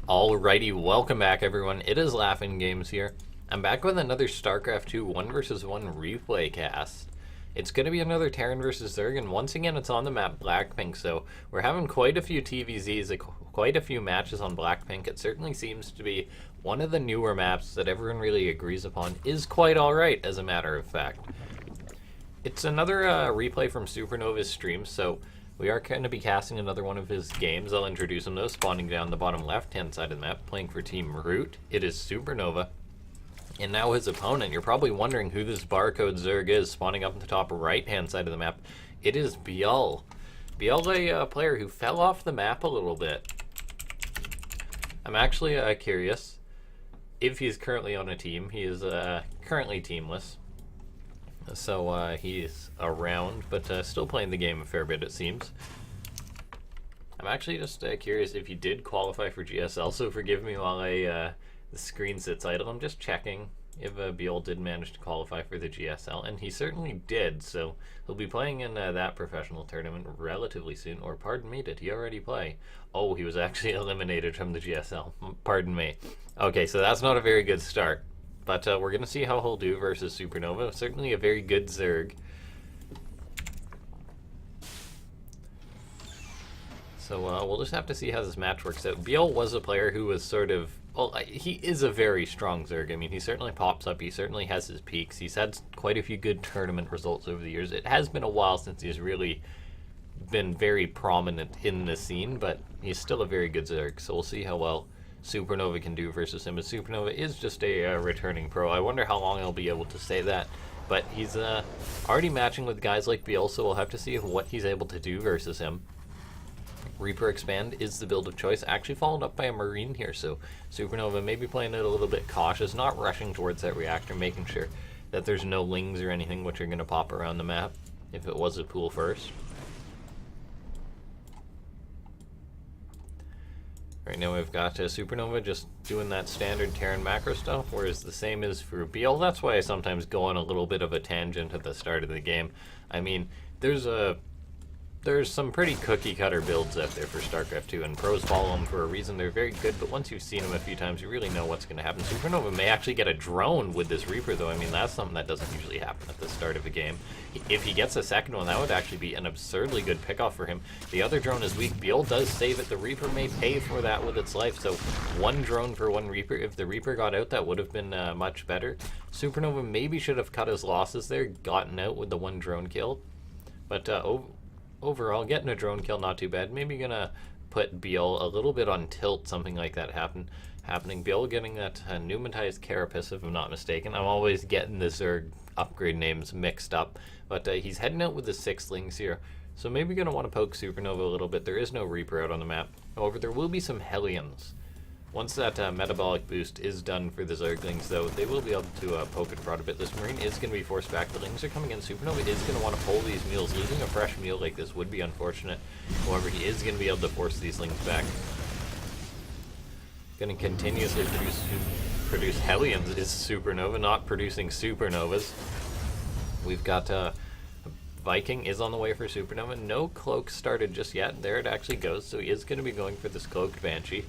Alrighty, welcome back everyone. It is LaughNgamez here. I'm back with another Starcraft 2 1 vs 1 replay cast. It's going to be another Terran versus Zerg, and once again it's on the map Blackpink, so we're having quite a few TvZs, quite a few matches on Blackpink. It certainly seems to be one of the newer maps that everyone really agrees upon is quite alright, as a matter of fact. It's another replay from SuperNova's stream, so we are going to be casting another one of his games. I'll introduce him though, spawning down the bottom left-hand side of the map, playing for Team Root. It is SuperNova. And now his opponent, you're probably wondering who this barcode Zerg is, spawning up in the top right-hand side of the map. It is ByuL. ByuL, a player who fell off the map a little bit. I'm actually curious if he's currently on a team. He is currently teamless. So he's around, but still playing the game a fair bit, it seems. I'm actually just curious if he did qualify for GSL, so forgive me while the screen sits idle. I'm just checking if ByuL did manage to qualify for the GSL, and he certainly did, so he'll be playing in that professional tournament relatively soon. Or pardon me, did he already play? Oh, he was actually eliminated from the GSL. Pardon me. Okay, so that's not a very good start. But we're going to see how he'll do versus SuperNova. Certainly a very good Zerg. So we'll just have to see how this match works out. ByuL was a player who was sort of... Well, he is a very strong Zerg. I mean, he certainly pops up. He certainly has his peaks. He's had quite a few good tournament results over the years. It has been a while since he's really been very prominent in the scene, but he's still a very good Zerg. So we'll see how well SuperNova can do versus him, as SuperNova is just a returning pro. I wonder how long he'll be able to say that, but he's already matching with guys like ByuL, so we'll have to see what he's able to do versus him. Reaper Expand is the build of choice, actually followed up by a Marine here, so SuperNova may be playing it a little bit cautious, not rushing towards that reactor, making sure that there's no lings or anything which are going to pop around the map if it was a pool first. Right now we've got SuperNova just doing that standard Terran macro stuff, whereas the same is for ByuL. That's why I sometimes go on a little bit of a tangent at the start of the game. I mean, there's some pretty cookie-cutter builds out there for StarCraft 2, and pros follow them for a reason. They're very good, but once you've seen them a few times, you really know what's going to happen. SuperNova may actually get a drone with this Reaper, though. I mean, that's something that doesn't usually happen at the start of a game. If he gets a second one, that would actually be an absurdly good pickoff for him. The other drone is weak. ByuL does save it. The Reaper may pay for that with its life, so one drone for one Reaper. If the Reaper got out, that would have been much better. SuperNova maybe should have cut his losses there, gotten out with the one drone kill, but overall, getting a drone kill, not too bad. Maybe gonna put ByuL a little bit on tilt, something like that happening. ByuL getting that pneumatized carapace, if I'm not mistaken. I'm always getting the Zerg upgrade names mixed up, but he's heading out with the 6 lings here. So maybe gonna want to poke SuperNova a little bit. There is no Reaper out on the map. However, there will be some Hellions. Once that metabolic boost is done for the Zerglings, though, they will be able to poke and prod a bit. This Marine is going to be forced back. The Lings are coming in. SuperNova is going to want to pull these mules. Losing a fresh mule like this would be unfortunate. However, he is going to be able to force these Lings back. Going to continuously produce Hellions is SuperNova, not producing Supernovas. We've got Viking is on the way for SuperNova. No cloak started just yet. There it actually goes. So he is going to be going for this cloaked Banshee.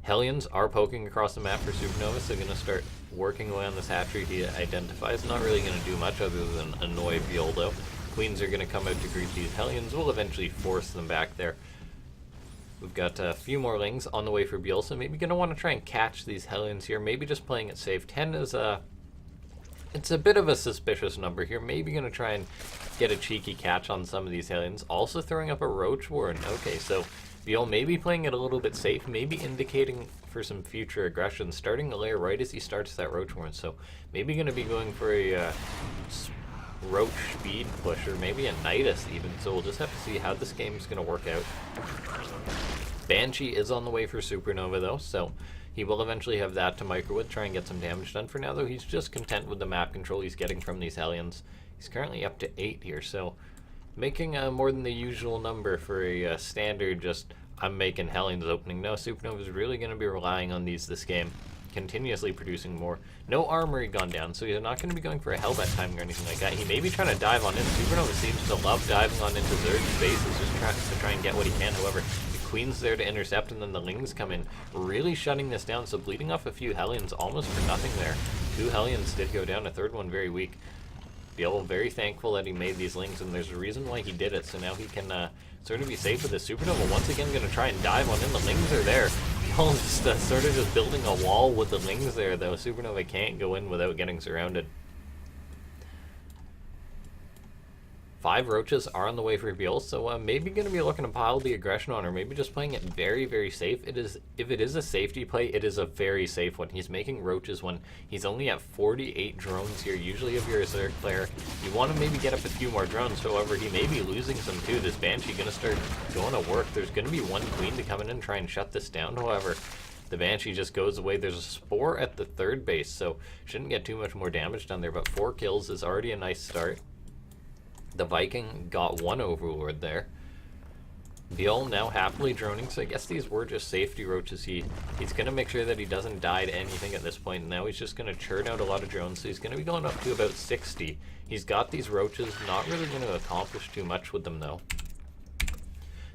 Hellions are poking across the map for SuperNova, so going to start working away on this hatchery he identifies. Not really going to do much other than annoy ByuL, though. Queens are going to come out to greet these Hellions. We'll eventually force them back there. We've got a few more lings on the way for ByuL, so maybe going to want to try and catch these Hellions here. Maybe just playing it safe. 10 is it's a bit of a suspicious number here. Maybe going to try and get a cheeky catch on some of these Hellions. Also throwing up a Roach Warren. Okay, so ByuL may be playing it a little bit safe, maybe indicating for some future aggression, starting the layer right as he starts that Roach Warren. So maybe going to be going for a Roach speed push, or maybe a Nidus even. So we'll just have to see how this game is going to work out. Banshee is on the way for SuperNova, though, so he will eventually have that to microwave, try and get some damage done. For now, though, he's just content with the map control he's getting from these Hellions. He's currently up to 8 here, so making more than the usual number for a standard just I'm making Hellions opening. No, SuperNova is really going to be relying on these this game, continuously producing more. No armory gone down, so he's not going to be going for a Hellbat timing or anything like that. He may be trying to dive on in. SuperNova seems to love diving on into Zerg spaces, just to try and get what he can. However, Queen's there to intercept, and then the Lings come in, really shutting this down. So bleeding off a few Hellions almost for nothing there. 2 Hellions did go down, a third one very weak. ByuL very thankful that he made these Lings, and there's a reason why he did it, so now he can sort of be safe with the SuperNova. Once again, going to try and dive on in. The Lings are there. ByuL just sort of just building a wall with the Lings there, though. SuperNova can't go in without getting surrounded. 5 roaches are on the way for ByuL, so maybe going to be looking to pile the aggression on, or maybe just playing it very, very safe. If it is a safety play, it is a very safe one. He's making roaches when he's only at 48 drones here. Usually if you're a Zerg player, you want to maybe get up a few more drones. However, he may be losing some too. This Banshee going to start going to work. There's going to be 1 Queen to come in and try and shut this down. However, the Banshee just goes away. There's a Spore at the 3rd base, so shouldn't get too much more damage done there, but 4 kills is already a nice start. The Viking got 1 Overlord there. ByuL now happily droning, so I guess these were just safety roaches. He's going to make sure that he doesn't die to anything at this point. Now he's just going to churn out a lot of drones, so he's going to be going up to about 60. He's got these roaches, not really going to accomplish too much with them though.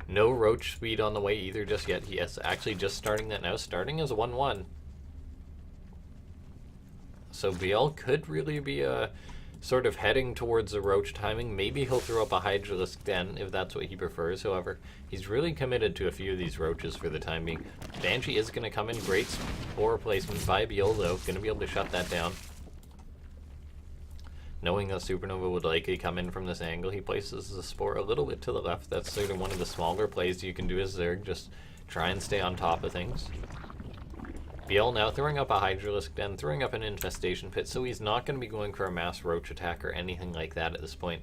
No roach speed on the way either just yet. He is actually just starting that now, starting as 1-1. So ByuL could really be sort of heading towards the roach timing. Maybe he'll throw up a Hydralisk Den if that's what he prefers. However, he's really committed to a few of these roaches for the time being. Banshee is going to come in. Great Spore placement by ByuL though. Going to be able to shut that down. Knowing that SuperNova would likely come in from this angle, he places the Spore a little bit to the left. That's sort of one of the smaller plays you can do as Zerg. Just try and stay on top of things. ByuL now throwing up a Hydralisk Den, throwing up an Infestation Pit, so he's not going to be going for a mass roach attack or anything like that at this point.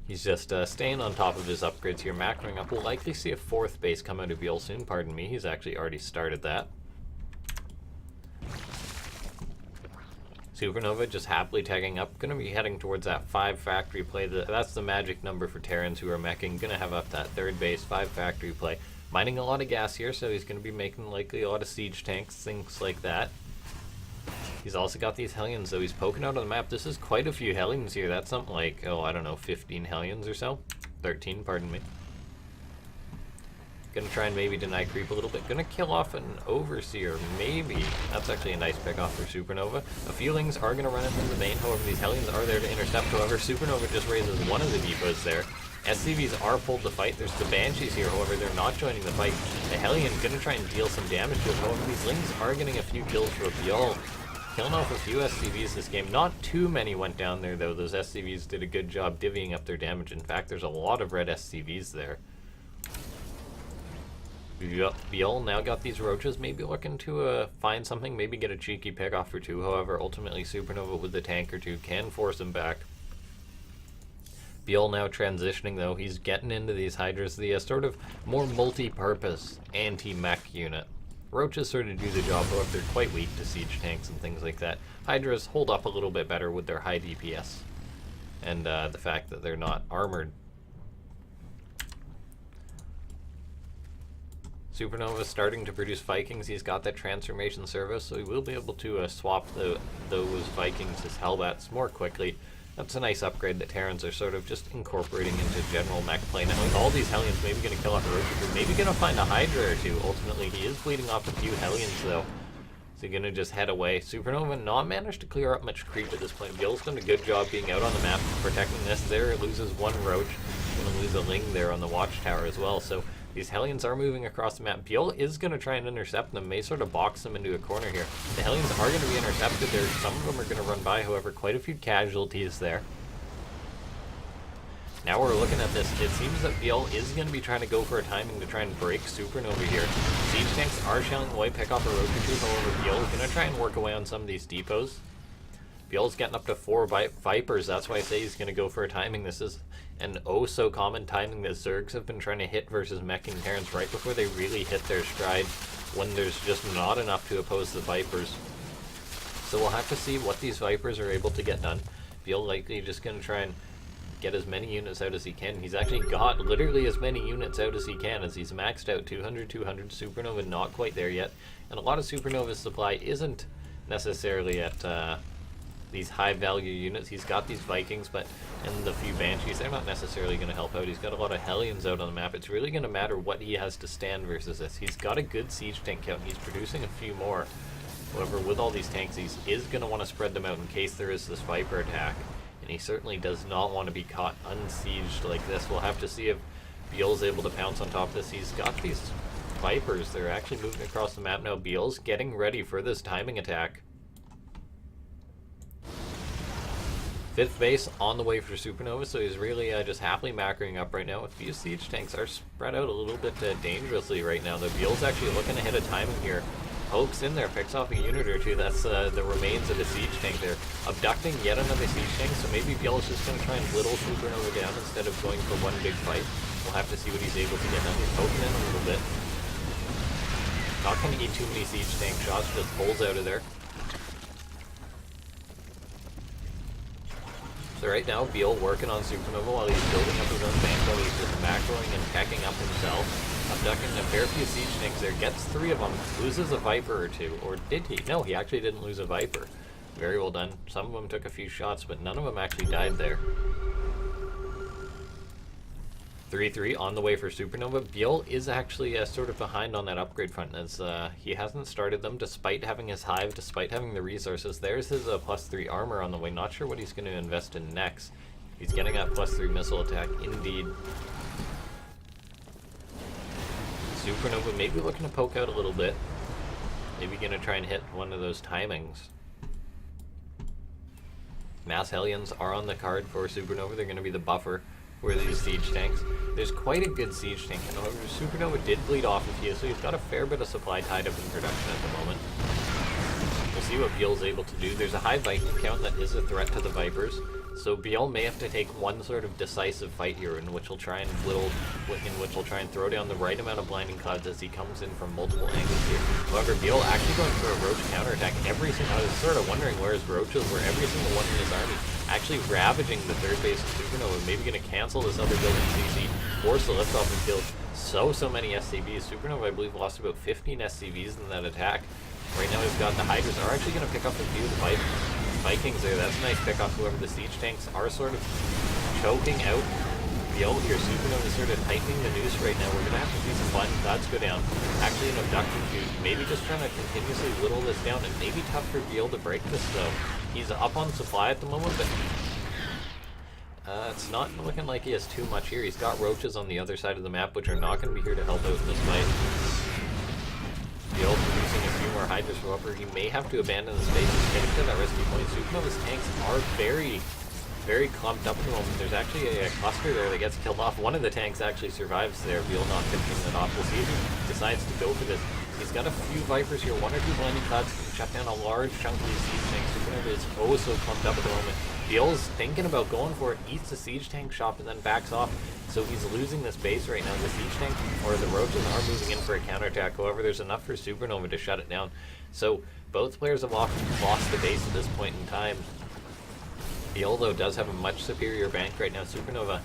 He's just staying on top of his upgrades here, macroing up. We'll likely see a 4th base come out of ByuL soon, pardon me. He's actually already started that. SuperNova just happily tagging up, going to be heading towards that 5 factory play. That's the magic number for Terrans who are meching. Going to have up that 3rd base, 5 factory play. Mining a lot of gas here, so he's going to be making likely a lot of siege tanks, things like that. He's also got these Hellions, though. He's poking out on the map. This is quite a few Hellions here. That's something like, oh, I don't know, 15 Hellions or so. 13, pardon me. Gonna try and maybe deny creep a little bit. Gonna kill off an Overseer, maybe. That's actually a nice pick off for SuperNova. A few Lings are gonna run into the main, however, these Hellions are there to intercept. However, SuperNova just raises one of the depots there. SCVs are pulled to fight. There's the Banshees here, however, they're not joining the fight. The Hellion gonna try and deal some damage to it. However, these Lings are getting a few kills for ByuL. Killing off a few SCVs this game. Not too many went down there, though. Those SCVs did a good job divvying up their damage. In fact, there's a lot of red SCVs there. ByuL now got these roaches, maybe looking to find something, maybe get a cheeky pick off or 2. However, ultimately, SuperNova with the tank or 2 can force him back. ByuL now transitioning, though. He's getting into these Hydras, the sort of more multi-purpose anti-mech unit. Roaches sort of do the job, however, they're quite weak to siege tanks and things like that. Hydras hold up a little bit better with their high DPS and the fact that they're not armored. SuperNova starting to produce Vikings. He's got that transformation service, so he will be able to swap those Vikings, his Hellbats, more quickly. That's a nice upgrade that Terrans are sort of just incorporating into general mech play. Now, with all these Hellions, maybe going to kill off a Roach, or maybe going to find a Hydra or 2. Ultimately, he is bleeding off a few Hellions, though. So going to just head away. SuperNova not managed to clear up much creep at this point. ByuL's done a good job being out on the map, protecting this. There, loses one Roach. Going to lose a Ling there on the watchtower as well. So these Hellions are moving across the map. ByuL is going to try and intercept them, may sort of box them into a corner here. The Hellions are going to be intercepted there. Some of them are going to run by, however, quite a few casualties there. Now we're looking at this. It seems that ByuL is going to be trying to go for a timing to try and break SuperNova here. Siege tanks are shelling away, pick off a Roach or 2, however, ByuL is going to try and work away on some of these depots. ByuL's getting up to 4 Vipers, that's why I say he's going to go for a timing. This is an oh-so-common timing that Zergs have been trying to hit versus meching Terrans right before they really hit their stride, when there's just not enough to oppose the Vipers. So we'll have to see what these Vipers are able to get done. ByuL likely just going to try and get as many units out as he can. He's actually got literally as many units out as he can, as he's maxed out 200, SuperNova not quite there yet. And a lot of SuperNova's supply isn't necessarily at these high value units. He's got these Vikings, but and the few Banshees, they're not necessarily going to help out. He's got a lot of Hellions out on the map. It's really going to matter what he has to stand versus this. He's got a good siege tank count. He's producing a few more. However, with all these tanks, he is going to want to spread them out in case there is this Viper attack. And he certainly does not want to be caught unsieged like this. We'll have to see if ByuL's able to pounce on top of this. He's got these Vipers. They're actually moving across the map now. ByuL's getting ready for this timing attack. 5th base on the way for SuperNova, so he's really just happily macroing up right now. A few siege tanks are spread out a little bit dangerously right now, though. ByuL's actually looking to hit a timing here. Pokes in there, picks off a unit or two. That's the remains of the siege tank there. Abducting yet another siege tank, so maybe ByuL's just going to try and whittle SuperNova down instead of going for one big fight. We'll have to see what he's able to get done. He's poking in a little bit. Not going to eat too many siege tank shots, just pulls out of there. So right now, ByuL working on SuperNova while he's building up his own bankroll. He's just macroing and packing up himself. Abducting a fair few siege tanks there. Gets 3 of them. Loses a Viper or 2. Or did he? No, he actually didn't lose a Viper. Very well done. Some of them took a few shots, but none of them actually died there. 3-3 on the way for SuperNova. ByuL is actually sort of behind on that upgrade front, as he hasn't started them despite having his hive, despite having the resources. There's his +3 armor on the way. Not sure what he's going to invest in next. He's getting that +3 missile attack, indeed. SuperNova maybe looking to poke out a little bit. Maybe going to try and hit one of those timings. Mass Hellions are on the card for SuperNova. They're going to be the buffer for these siege tanks. There's quite a good siege tank, and however, SuperNova did bleed off a few, so he's got a fair bit of supply tied up in production at the moment. We'll see what ByuL's able to do. There's a high Viking count that is a threat to the Vipers, so ByuL may have to take one sort of decisive fight here in which he'll try and throw down the right amount of blinding clouds as he comes in from multiple angles here. However, ByuL actually going for a roach counterattack. I was sort of wondering where his roaches were. Every single one in his army actually ravaging the 3rd base of SuperNova. Maybe going to cancel this other building CC, force the liftoff and kill so many SCVs. SuperNova, I believe, lost about 15 SCVs in that attack. Right now we've got the Hydras are actually going to pick up a few of the Vikings there. That's a nice pickoff. However, the siege tanks are sort of choking out ByuL here. SuperNova is sort of tightening the noose right now. We're going to have to see some blinding clouds go down. Actually an abduction feud. Maybe just trying to continuously whittle this down. It may be tough for ByuL to break this though. He's up on supply at the moment, but it's not looking like he has too much here. He's got roaches on the other side of the map, which are not going to be here to help out in this fight. ByuL producing a few more Hydras, however, he may have to abandon the space. He's getting to that risky point. SuperNova's tanks are very clumped up at the moment. There's actually a cluster there that gets killed off. One of the tanks actually survives there. ByuL not finishing that off. We'll see if he decides to go for this. He's got a few Vipers here. 1 or 2 blinding clouds can shut down a large chunk of these siege tanks. SuperNova is oh so clumped up at the moment. ByuL's thinking about going for it, eats the siege tank shop, and then backs off. So he's losing this base right now. The siege tank, or the roaches, are moving in for a counterattack. However, there's enough for SuperNova to shut it down. So both players have lost the base at this point in time. ByuL, though, does have a much superior bank right now. SuperNova,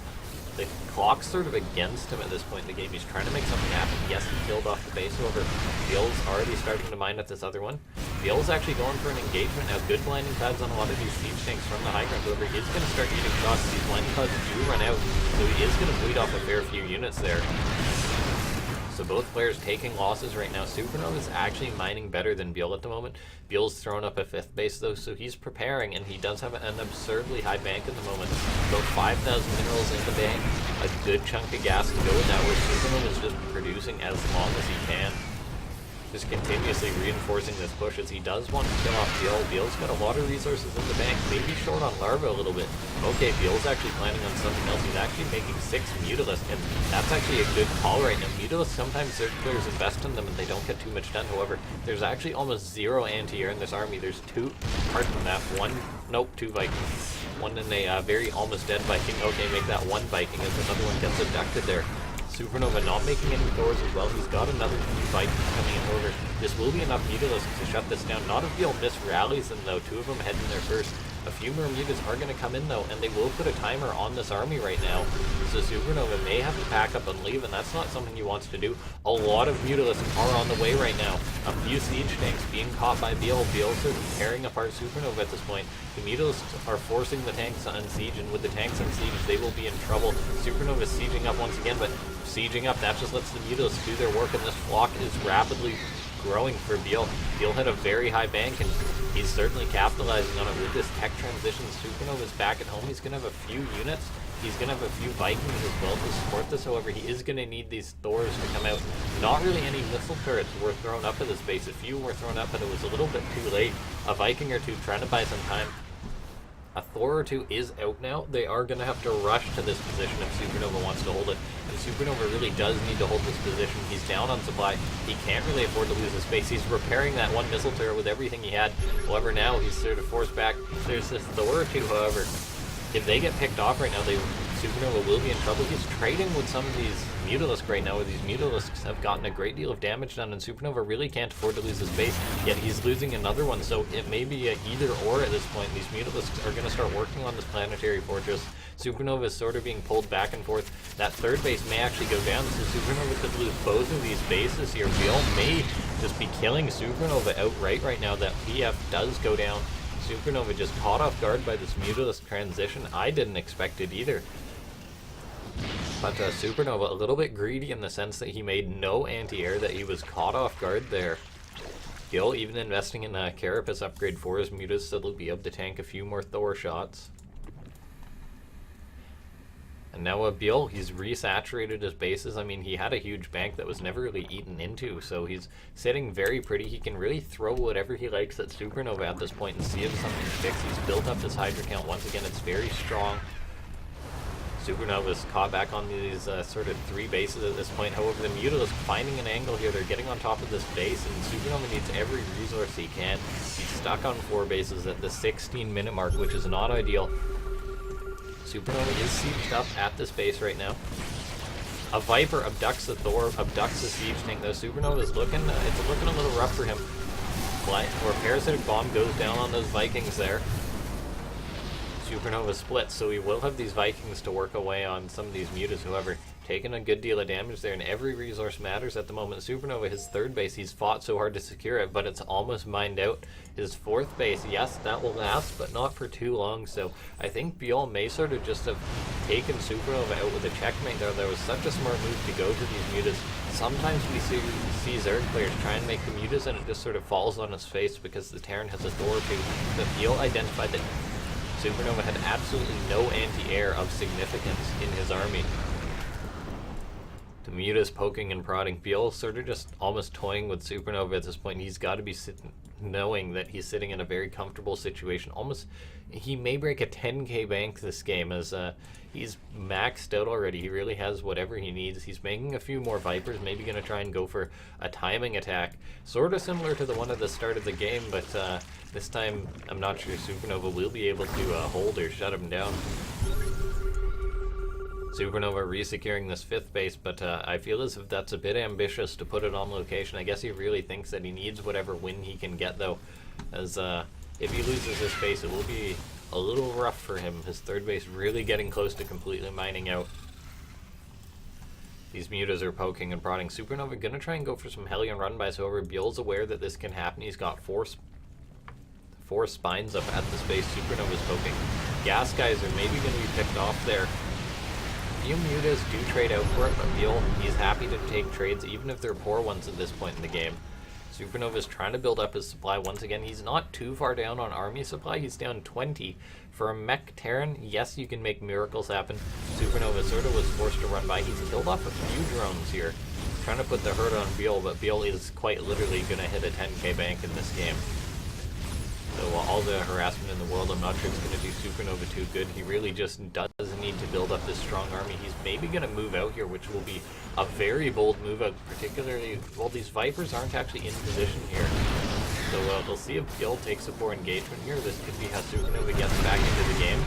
the clock's sort of against him at this point in the game. He's trying to make something happen. Yes, he killed off the base. However, ByuL's already starting to mine at this other one. ByuL's actually going for an engagement now. Good blinding clouds on a lot of these siege tanks from the high ground. However, he is going to start eating shots. These blinding clouds do run out, so he is going to bleed off a fair few units there. So both players taking losses right now. SuperNova is actually mining better than ByuL at the moment. ByuL's thrown up a 5th base though, so he's preparing, and he does have an absurdly high bank at the moment. About 5,000 minerals in the bank, a good chunk of gas to go with that, where SuperNova is just producing as long as he can. Just continuously reinforcing this push as he does want to kill off ByuL. ByuL's got a lot of resources in the bank, maybe short on larva a little bit. Okay, ByuL's actually planning on something else. He's actually making 6 Mutalisks, and that's actually a good call right now. Mutalisks, sometimes certain players invest in them and they don't get too much done. However, there's actually almost 0 anti-air in this army. There's 2 parts of the map. 2 Vikings. One in a very almost dead Viking. Okay, make that 1 Viking as another one gets abducted there. SuperNova not making any Thors as well. He's got another few Vikings coming in over. This will be enough Mutalisks to shut this down. Not if ByuL miss rallies them though. 2 of them heading there first. A few more mutas are going to come in though, and they will put a timer on this army right now. So SuperNova may have to pack up and leave, and that's not something he wants to do. A lot of mutalisks are on the way right now. A few siege tanks being caught by ByuL. ByuL sort of tearing apart SuperNova at this point. The mutalisks are forcing the tanks to unsiege, and with the tanks unsieged, they will be in trouble. SuperNova is sieging up once again, but sieging up, that just lets the mutalisks do their work, and this flock is rapidly growing for ByuL. ByuL had a very high bank, and he's certainly capitalizing on it with this tech transition. SuperNova's back at home. He's going to have a few units. He's going to have a few Vikings as well to support this. However, he is going to need these Thors to come out. Not really any missile turrets were thrown up at this base. A few were thrown up, but it was a little bit too late. A Viking or two trying to buy some time. A Thor or two is out now. They are going to have to rush to this position if SuperNova wants to hold it. And SuperNova really does need to hold this position. He's down on supply. He can't really afford to lose his base. He's repairing that one missile turret with everything he had. However, now he's sort of forced back. There's this Thor or two, however. If they get picked off right now, SuperNova will be in trouble. He's trading with some of these mutalisks right now, where these mutalisks have gotten a great deal of damage done, and SuperNova really can't afford to lose his base, yet he's losing another one, so it may be a either or at this point. These mutalisks are going to start working on this planetary fortress. SuperNova is sort of being pulled back and forth. That third base may actually go down, so SuperNova could lose both of these bases here. ByuL may just be killing SuperNova outright right now. That PF does go down. SuperNova just caught off guard by this mutalisk transition. I didn't expect it either. But SuperNova a little bit greedy in the sense that he made no anti-air, that he was caught off guard there. ByuL even investing in a Carapace upgrade for his mutas so they'll be able to tank a few more Thor shots. And now ByuL, he's resaturated his bases. I mean, he had a huge bank that was never really eaten into, so he's sitting very pretty. He can really throw whatever he likes at SuperNova at this point and see if something sticks. He's built up his Hydra count. Once again, it's very strong. SuperNova's caught back on these sort of three bases at this point. However, the Mutalisk finding an angle here. They're getting on top of this base, and SuperNova needs every resource he can. He's stuck on 4 bases at the 16-minute mark, which is not ideal. SuperNova is sieged up at this base right now. A Viper abducts the Thor, abducts the siege tank, though. SuperNova is looking, it's looking a little rough for him. Where Parasitic Bomb goes down on those Vikings there. SuperNova splits, so we will have these Vikings to work away on some of these mutas. However, taking a good deal of damage there, and every resource matters at the moment. SuperNova, his 3rd base, he's fought so hard to secure it, but it's almost mined out. His 4th base, yes, that will last, but not for too long, so I think ByuL may sort of just have taken SuperNova out with a checkmate there. There was such a smart move to go to these mutas. Sometimes we see Zerg players try and make the mutas, and it just sort of falls on his face because the Terran has a Thor or two. But ByuL identified that SuperNova had absolutely no anti-air of significance in his army. The mutas poking and prodding. ByuL sort of just almost toying with SuperNova at this point. He's got to be knowing that he's sitting in a very comfortable situation. Almost, he may break a 10k bank this game as he's maxed out already. He really has whatever he needs. He's making a few more Vipers, maybe going to try and go for a timing attack. Sort of similar to the one at the start of the game, but this time I'm not sure SuperNova will be able to hold or shut him down. SuperNova resecuring this 5th base, but I feel as if that's a bit ambitious to put it on location. I guess he really thinks that he needs whatever win he can get, though, as if he loses this base, it will be a little rough for him. His 3rd base really getting close to completely mining out. These mutas are poking and prodding. SuperNova gonna try and go for some Hellion run-bys. However, ByuL's aware that this can happen. He's got four spines up at the space. SuperNova's poking. Gas guys are maybe gonna be picked off there. Few mutas do trade out for it, but ByuL, he's happy to take trades, even if they're poor ones at this point in the game. SuperNova's trying to build up his supply once again. He's not too far down on army supply. He's down 20. For a Mech Terran, yes, you can make miracles happen. SuperNova sort of was forced to run by. He's killed off a few drones here, trying to put the hurt on ByuL, but ByuL is quite literally going to hit a 10k bank in this game. So all the harassment in the world, I'm not sure it's going to do SuperNova too good. He really just does need to build up this strong army. He's maybe going to move out here, which will be a very bold move out, particularly, well, these Vipers aren't actually in position here. So we'll see if ByuL takes a poor engagement here. This could be how SuperNova gets back into the game.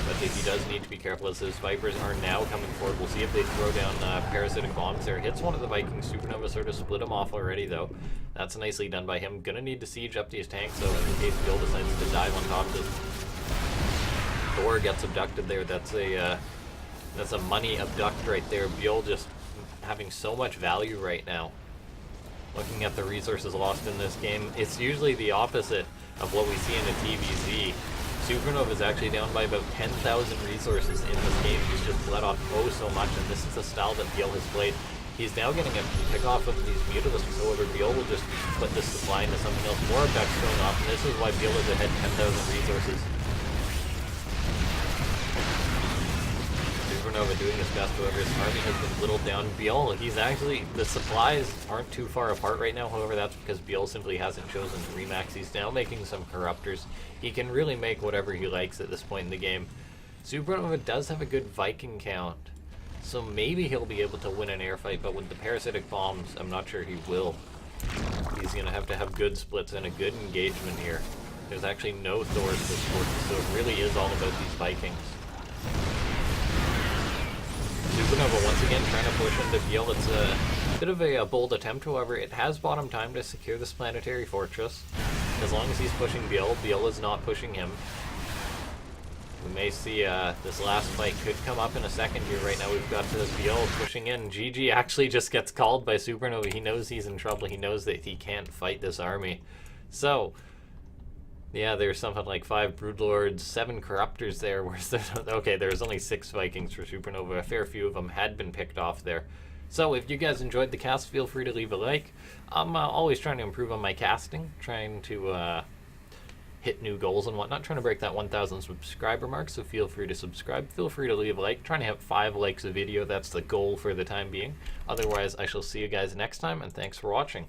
But he does need to be careful as those Vipers are now coming forward. We'll see if they throw down Parasitic Bombs there. Hits one of the Vikings. SuperNova sort of split him off already, though. That's nicely done by him. Gonna need to siege up these tanks, though, in case ByuL decides to dive on top of this. Thor gets abducted there. That's a money abduct right there. ByuL just having so much value right now. Looking at the resources lost in this game, it's usually the opposite of what we see in a TvZ. SuperNova is actually down by about 10,000 resources in this game. He's just bled off so much, and this is the style that ByuL has played. He's now getting a pick off of these Mutalisks, however, ByuL will just split this supply into something else. More abducts going off, and this is why ByuL is ahead 10,000 resources. SuperNova doing his best, however, his army has been whittled down. ByuL, he's actually, the supplies aren't too far apart right now, however, that's because ByuL simply hasn't chosen to remax. He's now making some corruptors. He can really make whatever he likes at this point in the game. SuperNova does have a good Viking count, so maybe he'll be able to win an air fight, but with the parasitic bombs, I'm not sure he will. He's going to have good splits and a good engagement here. There's actually no Thors to support, so it really is all about these Vikings. SuperNova once again trying to push into ByuL. It's a bit of a bold attempt, however, it has bought him time to secure this planetary fortress. As long as he's pushing ByuL, ByuL is not pushing him. We may see this last fight could come up in a second here. Right now we've got this ByuL pushing in. GG actually just gets called by SuperNova. He knows he's in trouble. He knows that he can't fight this army. So, yeah, there's something like 5 Broodlords, 7 Corruptors there. Where's there? Okay, there's only 6 Vikings for SuperNova. A fair few of them had been picked off there. So if you guys enjoyed the cast, feel free to leave a like. I'm always trying to improve on my casting, trying to hit new goals and whatnot, trying to break that 1,000 subscriber mark, so feel free to subscribe. Feel free to leave a like. Trying to have 5 likes a video. That's the goal for the time being. Otherwise, I shall see you guys next time, and thanks for watching.